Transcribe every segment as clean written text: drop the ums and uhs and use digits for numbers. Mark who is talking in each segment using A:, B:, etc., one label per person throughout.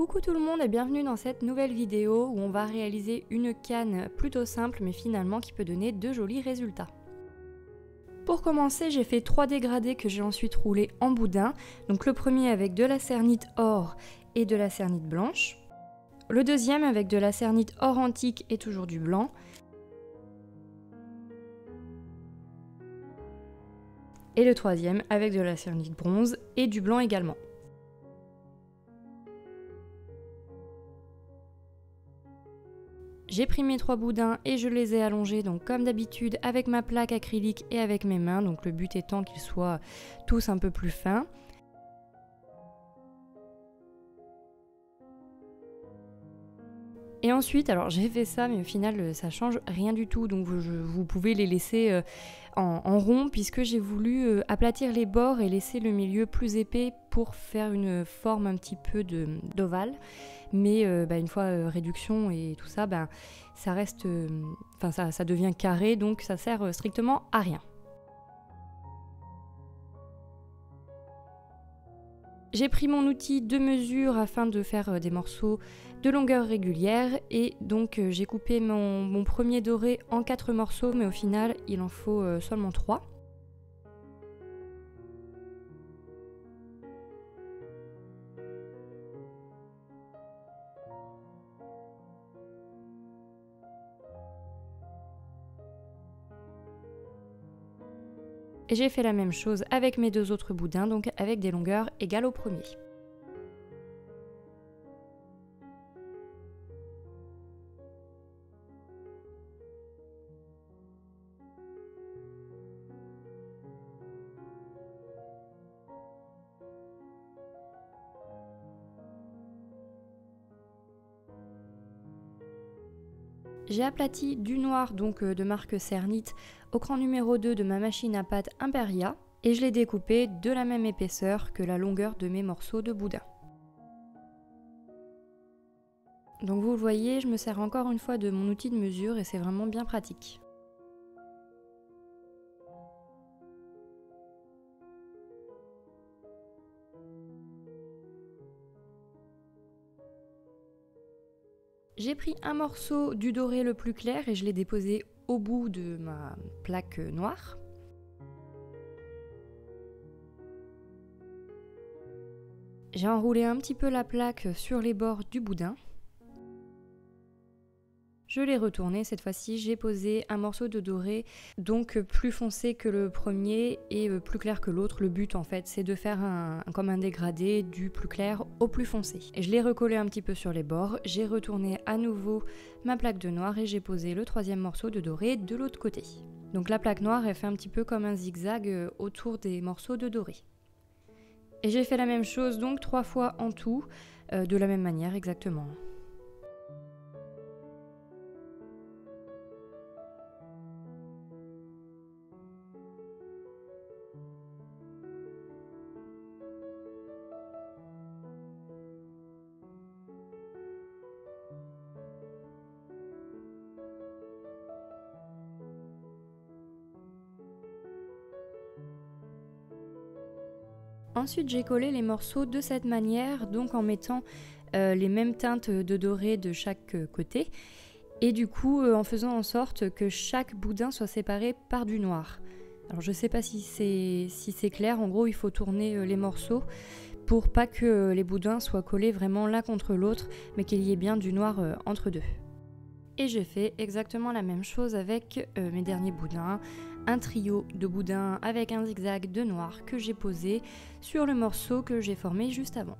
A: Coucou tout le monde et bienvenue dans cette nouvelle vidéo où on va réaliser une canne plutôt simple mais finalement qui peut donner de jolis résultats. Pour commencer, j'ai fait 3 dégradés que j'ai ensuite roulés en boudin. Donc le premier avec de la cernite or et de la cernite blanche. Le deuxième avec de la cernite or antique et toujours du blanc. Et le troisième avec de la cernite bronze et du blanc également. J'ai pris mes 3 boudins et je les ai allongés donc comme d'habitude avec ma plaque acrylique et avec mes mains, donc le but étant qu'ils soient tous un peu plus fins. Et ensuite, alors j'ai fait ça mais au final ça change rien du tout, donc vous pouvez les laisser en rond puisque j'ai voulu aplatir les bords et laisser le milieu plus épais pour faire une forme un petit peu d'ovale. Mais une fois réduction et tout ça, ça reste, ça devient carré, donc ça sert strictement à rien. J'ai pris mon outil de mesure afin de faire des morceaux de longueur régulière et donc j'ai coupé mon premier doré en 4 morceaux, mais au final il en faut seulement 3. Et j'ai fait la même chose avec mes 2 autres boudins, donc avec des longueurs égales au premier. J'ai aplati du noir donc de marque Cernite au cran numéro 2 de ma machine à pâte Imperia et je l'ai découpé de la même épaisseur que la longueur de mes morceaux de boudin. Donc vous le voyez, je me sers encore une fois de mon outil de mesure et c'est vraiment bien pratique. J'ai pris un morceau du doré le plus clair et je l'ai déposé au bout de ma plaque noire. J'ai enroulé un petit peu la plaque sur les bords du boudin. Je l'ai retourné, cette fois-ci j'ai posé un morceau de doré, donc plus foncé que le premier et plus clair que l'autre. Le but en fait c'est de faire comme un dégradé du plus clair au plus foncé. Et je l'ai recollé un petit peu sur les bords, j'ai retourné à nouveau ma plaque de noir et j'ai posé le troisième morceau de doré de l'autre côté. Donc la plaque noire elle fait un petit peu comme un zigzag autour des morceaux de doré. Et j'ai fait la même chose donc 3 fois en tout, de la même manière exactement. Ensuite j'ai collé les morceaux de cette manière, donc en mettant les mêmes teintes de doré de chaque côté et du coup en faisant en sorte que chaque boudin soit séparé par du noir. Alors je sais pas si c'est clair, en gros il faut tourner les morceaux pour pas que les boudins soient collés vraiment l'un contre l'autre mais qu'il y ait bien du noir entre deux. Et j'ai fait exactement la même chose avec mes derniers boudins, un trio de boudins avec un zigzag de noir que j'ai posé sur le morceau que j'ai formé juste avant.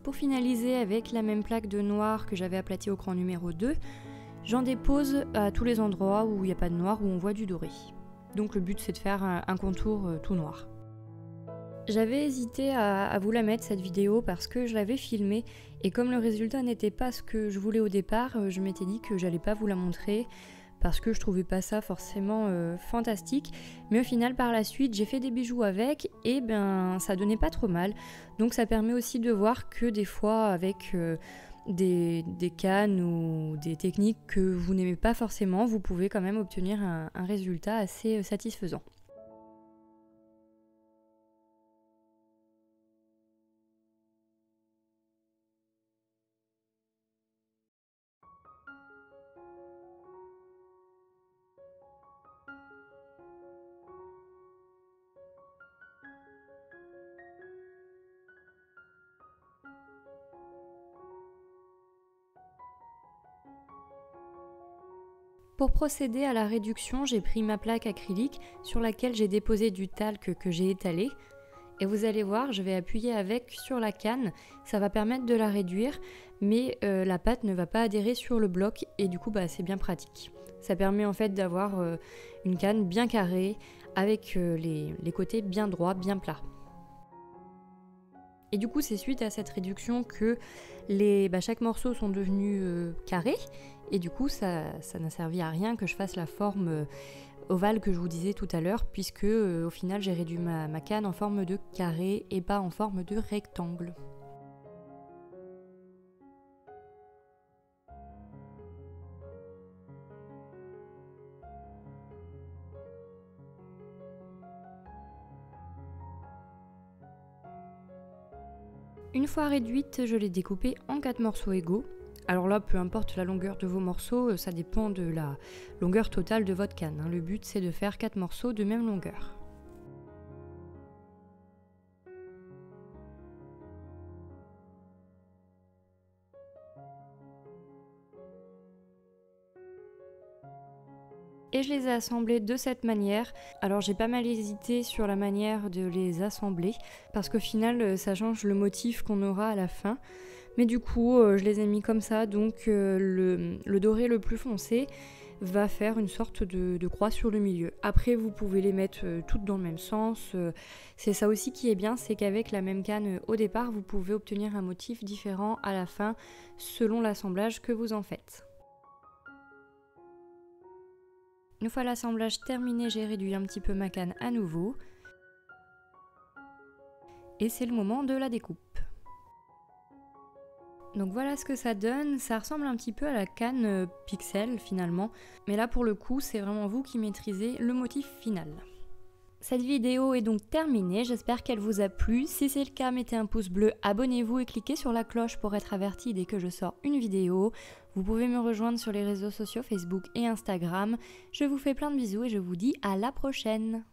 A: Pour finaliser avec la même plaque de noir que j'avais aplatie au cran numéro 2, j'en dépose à tous les endroits où il n'y a pas de noir, où on voit du doré. Donc le but c'est de faire un contour tout noir. J'avais hésité à vous la mettre cette vidéo parce que je l'avais filmée et comme le résultat n'était pas ce que je voulais au départ, je m'étais dit que j'allais pas vous la montrer parce que je trouvais pas ça forcément fantastique. Mais au final par la suite j'ai fait des bijoux avec et ça donnait pas trop mal. Donc ça permet aussi de voir que des fois avec des cannes ou des techniques que vous n'aimez pas forcément, vous pouvez quand même obtenir un résultat assez satisfaisant. Pour procéder à la réduction, j'ai pris ma plaque acrylique sur laquelle j'ai déposé du talc que j'ai étalé. Et vous allez voir, je vais appuyer avec sur la canne, ça va permettre de la réduire, mais la pâte ne va pas adhérer sur le bloc et du coup c'est bien pratique. Ça permet en fait d'avoir une canne bien carrée avec les côtés bien droits, bien plats. Et du coup c'est suite à cette réduction que chaque morceau sont devenus carrés et du coup ça n'a servi à rien que je fasse la forme ovale que je vous disais tout à l'heure puisque au final j'ai réduit ma canne en forme de carré et pas en forme de rectangle. Une fois réduite, je l'ai découpée en 4 morceaux égaux. Alors là, peu importe la longueur de vos morceaux, ça dépend de la longueur totale de votre canne. Le but, c'est de faire 4 morceaux de même longueur. Et je les ai assemblés de cette manière. Alors j'ai pas mal hésité sur la manière de les assembler parce qu'au final ça change le motif qu'on aura à la fin. Mais du coup je les ai mis comme ça, donc le doré le plus foncé va faire une sorte de croix sur le milieu. Après vous pouvez les mettre toutes dans le même sens. C'est ça aussi qui est bien, c'est qu'avec la même canne au départ vous pouvez obtenir un motif différent à la fin selon l'assemblage que vous en faites. Une fois l'assemblage terminé, j'ai réduit un petit peu ma canne à nouveau. Et c'est le moment de la découpe. Donc voilà ce que ça donne, ça ressemble un petit peu à la canne Pixel finalement. Mais là pour le coup, c'est vraiment vous qui maîtrisez le motif final. Cette vidéo est donc terminée, j'espère qu'elle vous a plu. Si c'est le cas, mettez un pouce bleu, abonnez-vous et cliquez sur la cloche pour être averti dès que je sors une vidéo. Vous pouvez me rejoindre sur les réseaux sociaux Facebook et Instagram. Je vous fais plein de bisous et je vous dis à la prochaine.